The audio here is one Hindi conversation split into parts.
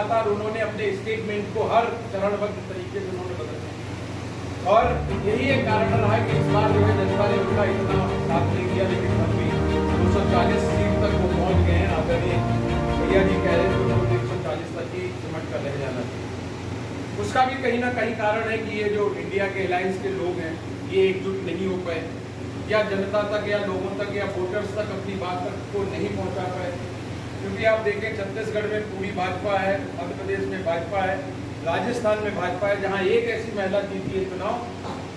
लगातार उन्होंने अपने स्टेटमेंट को हर चरणबद्ध तरीके से उन्होंने बदलने और यही एक कारण रहा कि इस बार जो है जनता ने उनका इतना साथ नहीं किया, लेकिन हम भी 240 सीट तक वो पहुंच गए हैं। आदरणीय भैया जी कह रहे थे उनको 140 तक ही सिमट कर रह जाना चाहिए। उसका भी कहीं ना कहीं कारण है कि ये जो इंडिया के अलायंस के लोग हैं ये एकजुट नहीं हो पाए, या जनता तक या लोगों तक या वोटर्स तक अपनी बात तक को नहीं पहुंचा पाए। क्योंकि आप देखें छत्तीसगढ़ में पूरी भाजपा है, मध्य प्रदेश में भाजपा है, राजस्थान में भाजपा है, जहां एक ऐसी महिला जीती है चुनाव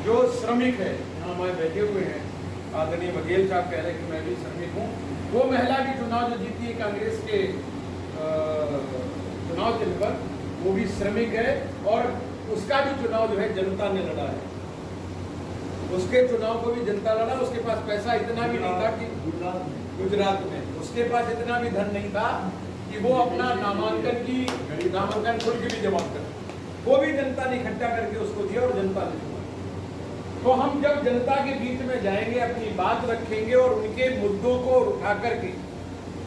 जो श्रमिक है। यहाँ हमारे बैठे हुए हैं आदरणीय बघेल साहब कह रहे हैं कि मैं भी श्रमिक हूँ। वो महिला भी चुनाव जो जीती है कांग्रेस के चुनाव चिन्ह पर, वो भी श्रमिक है और उसका भी चुनाव जो है जनता ने लड़ा है। उसके चुनाव को भी जनता लड़ा। उसके पास पैसा इतना भी नहीं था कि गुजरात में उसके पास इतना भी धन नहीं था कि वो अपना नामांकन शुल्क भी जमा कर, वो भी जनता ने इकट्ठा करके उसको दिया और जनता ने दिया। तो हम जब जनता के बीच में जाएंगे, अपनी बात रखेंगे और उनके मुद्दों को उठा करके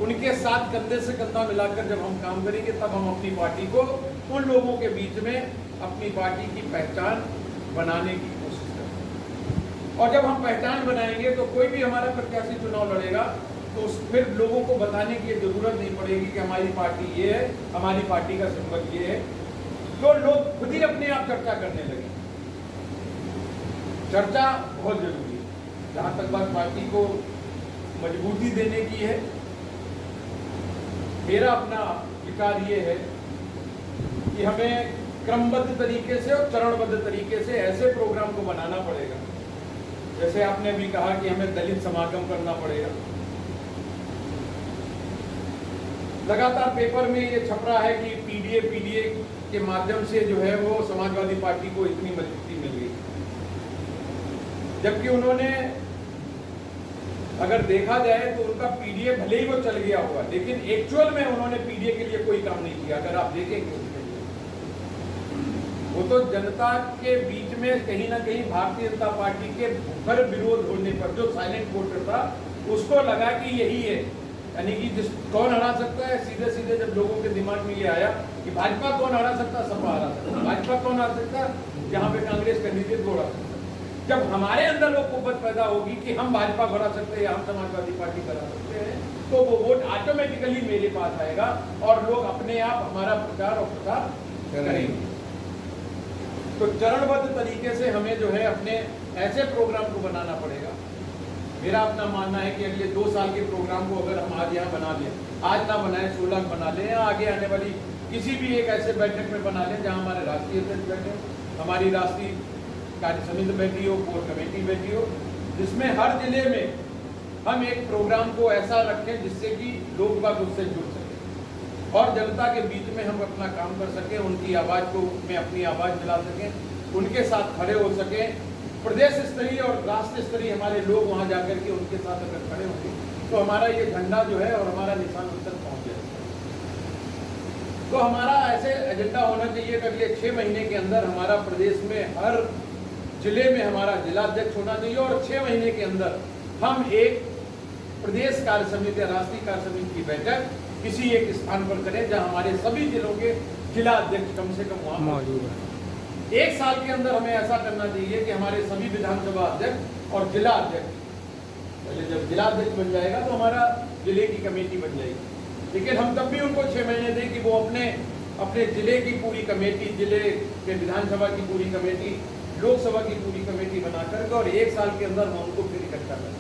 उनके साथ कंधे से कंधा मिलाकर जब हम काम करेंगे, तब हम अपनी पार्टी को उन लोगों के बीच में अपनी पार्टी की पहचान बनाने की कोशिश करेंगे। और जब हम पहचान बनाएंगे तो कोई भी हमारा प्रत्याशी चुनाव लड़ेगा तो फिर लोगों को बताने की जरूरत नहीं पड़ेगी कि हमारी पार्टी ये है, हमारी पार्टी का सिंबल ये है। तो लोग खुद ही अपने आप चर्चा करने लगे। चर्चा बहुत जरूरी है। जहां तक बात पार्टी को मजबूती देने की है, मेरा अपना विचार ये है कि हमें क्रमबद्ध तरीके से और चरणबद्ध तरीके से ऐसे प्रोग्राम को बनाना पड़ेगा। जैसे आपने भी कहा कि हमें दलित समागम करना पड़ेगा। लगातार पेपर में ये छप रहा है कि पीडीए के माध्यम से जो है वो समाजवादी पार्टी को इतनी मजबूती मिल गई, जबकि उन्होंने अगर देखा जाए तो उनका पीडीए भले ही वो चल गया होगा, लेकिन एक्चुअल में उन्होंने पीडीए के लिए कोई काम नहीं किया। अगर आप देखेंगे वो तो जनता के बीच में कहीं ना कहीं भारतीय जनता पार्टी के भूखर विरोध होने पर जो साइलेंट वोटर था उसको लगा कि यही है, यानी कि कौन हरा सकता है। सीधे सीधे जब लोगों के दिमाग में ये आया कि भाजपा कौन हरा सकता, सपा हरा सकता, भाजपा कौन हरा सकता, जहां पे कांग्रेस कैंडिडेट को हरा सकता। जब हमारे अंदर वो कुव्वत पैदा होगी कि हम भाजपा को हरा सकते हैं या हम समाजवादी पार्टी को हरा सकते हैं, तो वो वोट ऑटोमेटिकली मेरे पास आएगा और लोग अपने आप हमारा प्रचार और प्रसार करेंगे। तो चरणबद्ध तरीके से हमें जो है अपने ऐसे प्रोग्राम को बनाना पड़ेगा। मेरा अपना मानना है कि अगले 2 साल के प्रोग्राम को अगर हम आज यहाँ बना लें, आज ना बनाए 16 बना लें, या आगे आने वाली किसी भी एक ऐसे बैठक में बना लें जहाँ हमारे राष्ट्रीय अध्यक्ष बैठे, हमारी राष्ट्रीय कार्य समिति बैठी हो, कोर कमेटी बैठी हो, जिसमें हर जिले में हम एक प्रोग्राम को ऐसा रखें जिससे कि लोग बाग उससे जुड़ सकें और जनता के बीच में हम अपना काम कर सकें, उनकी आवाज़ को में अपनी आवाज़ मिला सकें, उनके साथ खड़े हो सकें। प्रदेश स्तरीय और राष्ट्र स्तरीय हमारे लोग वहां जाकर के उनके साथ अगर खड़े होंगे तो हमारा ये झंडा जो है और हमारा निशान उन तक पहुंच जाएगा। तो हमारा ऐसे एजेंडा होना चाहिए कि अगले 6 महीने के अंदर हमारा प्रदेश में हर जिले में हमारा जिलाध्यक्ष होना चाहिए और 6 महीने के अंदर हम एक प्रदेश कार्य समिति, राष्ट्रीय कार्य समिति की बैठक किसी एक स्थान पर करें जहां हमारे सभी जिलों के जिला अध्यक्ष कम से कम वहां मौजूद है। 1 साल के अंदर हमें ऐसा करना चाहिए कि हमारे सभी विधानसभा अध्यक्ष और जिला अध्यक्ष, पहले जब जिला अध्यक्ष बन जाएगा तो हमारा जिले की कमेटी बन जाएगी, लेकिन हम तब भी उनको 6 महीने दें कि वो अपने जिले की पूरी कमेटी, जिले के विधानसभा की पूरी कमेटी, लोकसभा की पूरी कमेटी बना करके और 1 साल के अंदर हम उनको फिर इकट्ठा करें।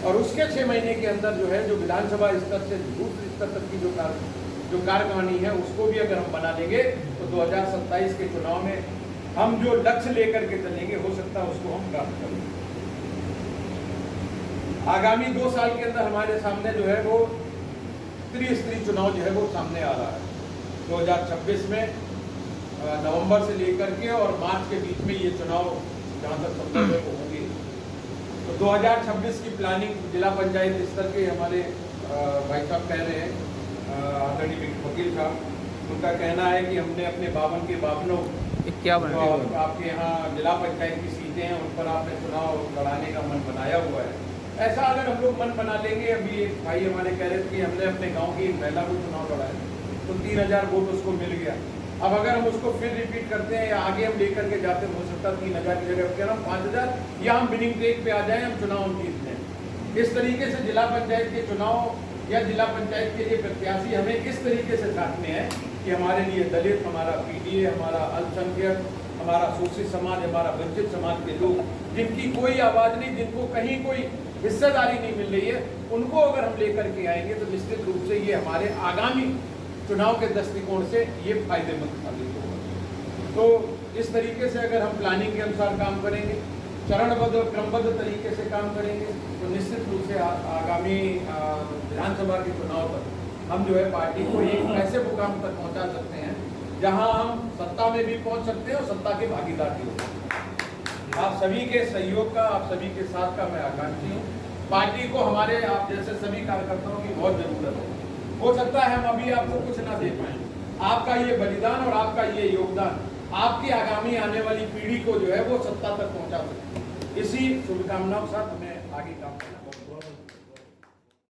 और उसके 6 महीने के अंदर जो है जो विधानसभा स्तर से दूसरे स्तर तक की जो कार्यकारिणी है उसको भी अगर हम बना लेंगे तो 2027 के चुनाव में हम जो लक्ष्य लेकर के चलेंगे हो सकता है उसको हम प्राप्त करेंगे। आगामी 2 साल के अंदर हमारे सामने जो है वो त्रिस्तरीय चुनाव जो है वो सामने आ रहा है। 2026 में नवंबर से लेकर के और मार्च के बीच में ये चुनाव जहाँ तक संभव है वो होंगे। तो 2026 की प्लानिंग जिला पंचायत स्तर के हमारे भाई साहब कह रहे हैं, आदरणीय वकील साहब, उनका कहना है कि हमने अपने 52 के 52 आपके यहाँ जिला पंचायत की सीटें हैं उन पर आपने चुनाव लड़ाने का मन बनाया हुआ है। ऐसा अगर हम लोग मन बना लेंगे, अभी एक भाई हमारे कह रहे थे कि हमने अपने गांव की महिला को चुनाव लड़ाया, तो 3000 वोट उसको मिल गया। अब अगर हम उसको फिर रिपीट करते हैं या आगे हम लेकर के जाते हैं, हो सकता है 3000 की जगह क्या हम 5000 या हम विनिंग ट्रेक पे आ जाएं, हम चुनाव जीत लें। इस तरीके से जिला पंचायत के चुनाव या जिला पंचायत के लिए प्रत्याशी हमें इस तरीके से छाटने हैं कि हमारे लिए दलित, हमारा पीडीए, हमारा अल्पसंख्यक, हमारा शोषित समाज, हमारा वंचित समाज के लोग, जिनकी कोई आवाज़ नहीं, जिनको कहीं कोई हिस्सेदारी नहीं मिल रही है, उनको अगर हम लेकर के आएंगे तो निश्चित रूप से ये हमारे आगामी चुनाव के दृष्टिकोण से ये फायदेमंद साबित होगा। तो इस तरीके से अगर हम प्लानिंग के अनुसार काम करेंगे, चरणबद्ध और क्रमबद्ध तरीके से काम करेंगे, तो निश्चित रूप से आगामी विधानसभा के चुनाव पर हम जो है पार्टी को एक ऐसे मुकाम तक पहुंचा सकते हैं जहां हम सत्ता में भी पहुंच सकते हैं और सत्ता के भागीदार भी हो सकते हैं। आप सभी के सहयोग का, आप सभी के साथ का मैं आकांक्षी हूँ। पार्टी को हमारे आप जैसे सभी कार्यकर्ताओं की बहुत जरूरत है। हो सकता है हम अभी आपको कुछ ना दे पाएं, आपका ये बलिदान और आपका ये योगदान आपकी आगामी आने वाली पीढ़ी को जो है वो सत्ता तक पहुंचा सकते हैं। इसी शुभकामनाओं के साथ हमें आगे काम करना होगा।